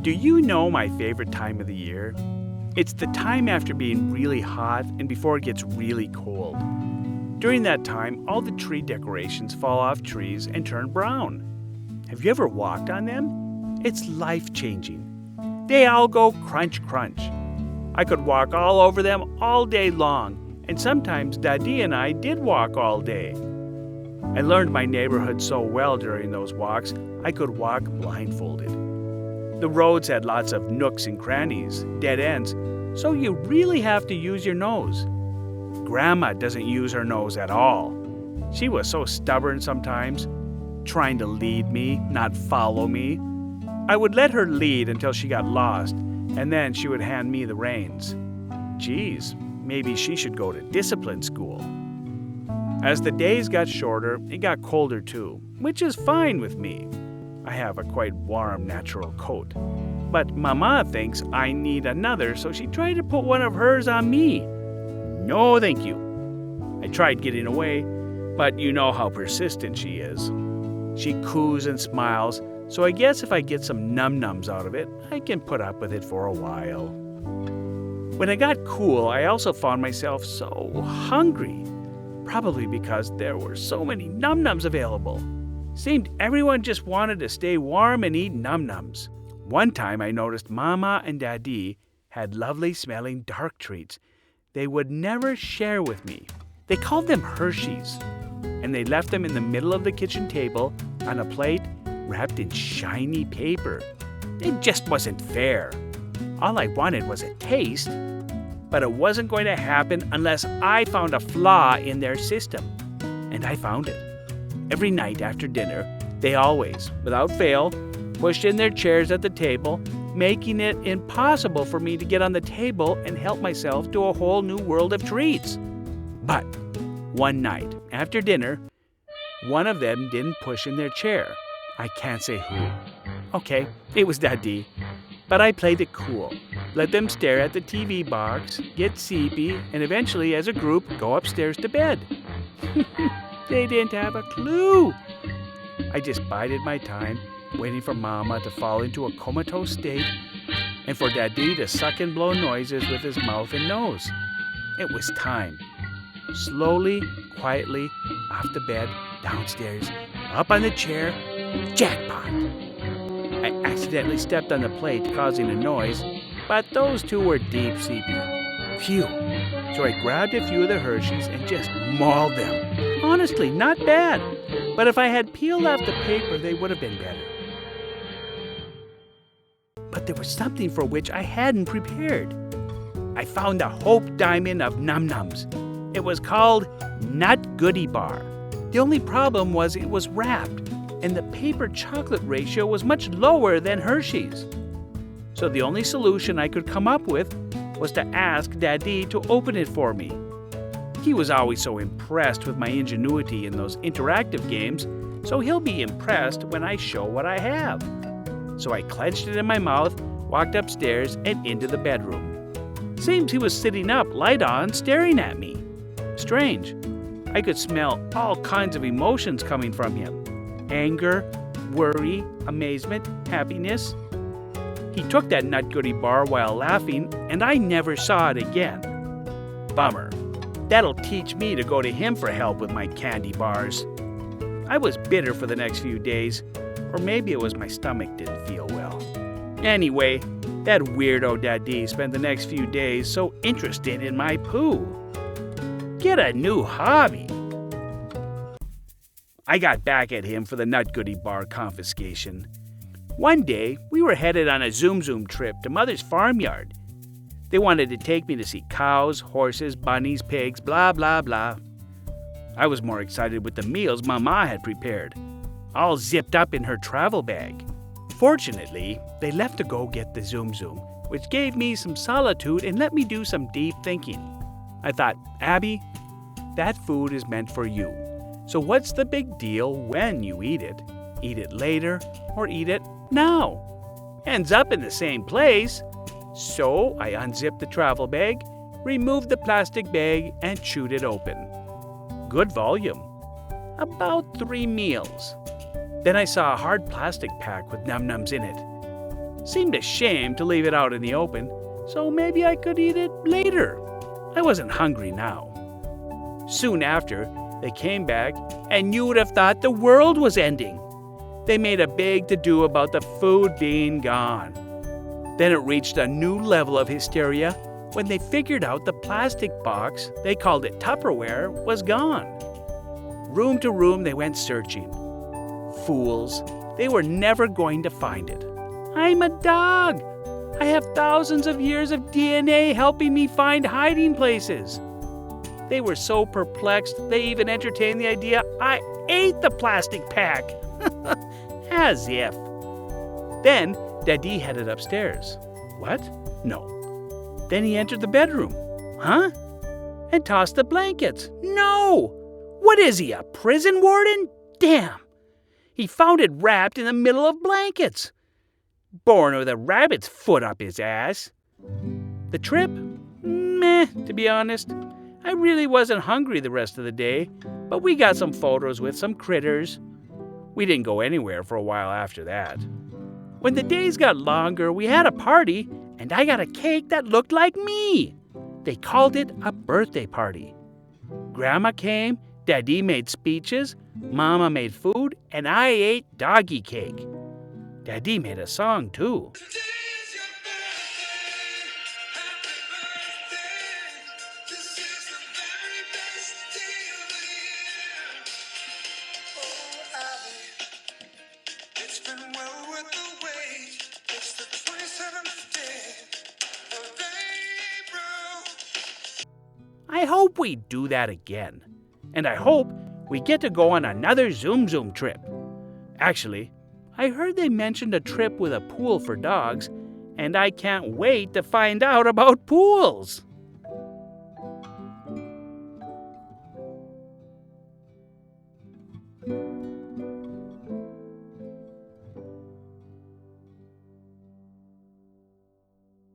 Do you know my favorite time of the year? It's the time after being really hot and before it gets really cold. During that time, all the tree decorations fall off trees and turn brown. Have you ever walked on them? It's life-changing. They all go crunch, crunch. I could walk all over them all day long, and sometimes Daddy and I did walk all day. I learned my neighborhood so well during those walks, I could walk blindfolded. The roads had lots of nooks and crannies, dead ends, so you really have to use your nose. Grandma doesn't use her nose at all. She was so stubborn sometimes, trying to lead me, not follow me. I would let her lead until she got lost, and then she would hand me the reins. Geez, maybe she should go to discipline school. As the days got shorter, it got colder too, which is fine with me. I have a quite warm natural coat. But Mama thinks I need another, so she tried to put one of hers on me. No, thank you. I tried getting away, but you know how persistent she is. She coos and smiles, so I guess if I get some num-nums out of it, I can put up with it for a while. When it got cool, I also found myself so hungry, probably because there were so many num-nums available. Seemed everyone just wanted to stay warm and eat num-nums. One time I noticed Mama and Daddy had lovely-smelling dark treats they would never share with me. They called them Hershey's, and they left them in the middle of the kitchen table on a plate wrapped in shiny paper. It just wasn't fair. All I wanted was a taste, but it wasn't going to happen unless I found a flaw in their system. And I found it. Every night after dinner, they always, without fail, pushed in their chairs at the table, making it impossible for me to get on the table and help myself to a whole new world of treats. But one night after dinner, one of them didn't push in their chair. I can't say who. Okay, it was Daddy. But I played it cool. Let them stare at the TV box, get sleepy, and eventually, as a group, go upstairs to bed. They didn't have a clue. I just bided my time, waiting for Mama to fall into a comatose state and for Daddy to suck and blow noises with his mouth and nose. It was time. Slowly, quietly, off the bed, downstairs, up on the chair, jackpot! I accidentally stepped on the plate, causing a noise, but those two were deep sleeping. Phew! So I grabbed a few of the Hershey's and just mauled them. Honestly, not bad. But if I had peeled off the paper, they would have been better. But there was something for which I hadn't prepared. I found a hope diamond of num-nums. It was called Nut Goody Bar. The only problem was it was wrapped, and the paper-chocolate ratio was much lower than Hershey's. So the only solution I could come up with was to ask Daddy to open it for me. He was always so impressed with my ingenuity in those interactive games, so he'll be impressed when I show what I have. So I clenched it in my mouth, walked upstairs, and into the bedroom. Seems he was sitting up, light on, staring at me. Strange. I could smell all kinds of emotions coming from him. Anger, worry, amazement, happiness. He took that Nut Goody Bar while laughing, and I never saw it again. Bummer. That'll teach me to go to him for help with my candy bars. I was bitter for the next few days, or maybe it was my stomach didn't feel well. Anyway, that weirdo Daddy spent the next few days so interested in my poo. Get a new hobby. I got back at him for the Nut Goody Bar confiscation. One day, we were headed on a Zoom trip to Mother's farmyard. They wanted to take me to see cows, horses, bunnies, pigs, blah, blah, blah. I was more excited with the meals Mama had prepared, all zipped up in her travel bag. Fortunately, they left to go get the Zoom, which gave me some solitude and let me do some deep thinking. I thought, Abby, that food is meant for you. So what's the big deal when you eat it? Eat it later or eat it now? Ends up in the same place. So I unzipped the travel bag, removed the plastic bag, and chewed it open. Good volume. About 3 meals. Then I saw a hard plastic pack with num-nums in it. Seemed a shame to leave it out in the open, so maybe I could eat it later. I wasn't hungry now. Soon after, they came back, and you would have thought the world was ending. They made a big to-do about the food being gone. Then it reached a new level of hysteria when they figured out the plastic box, they called it Tupperware, was gone. Room to room they went searching. Fools, they were never going to find it. I'm a dog. I have thousands of years of DNA helping me find hiding places. They were so perplexed, they even entertained the idea I ate the plastic pack. As if. Then, Daddy headed upstairs. What? No. Then he entered the bedroom. Huh? And tossed the blankets. No! What is he, a prison warden? Damn! He found it wrapped in the middle of blankets. Born with a rabbit's foot up his ass. The trip? Meh, to be honest. I really wasn't hungry the rest of the day, but we got some photos with some critters. We didn't go anywhere for a while after that. When the days got longer, we had a party, and I got a cake that looked like me. They called it a birthday party. Grandma came, Daddy made speeches, Mama made food, and I ate doggy cake. Daddy made a song, too. I hope we do that again. And I hope we get to go on another Zoom Zoom trip. Actually, I heard they mentioned a trip with a pool for dogs, and I can't wait to find out about pools.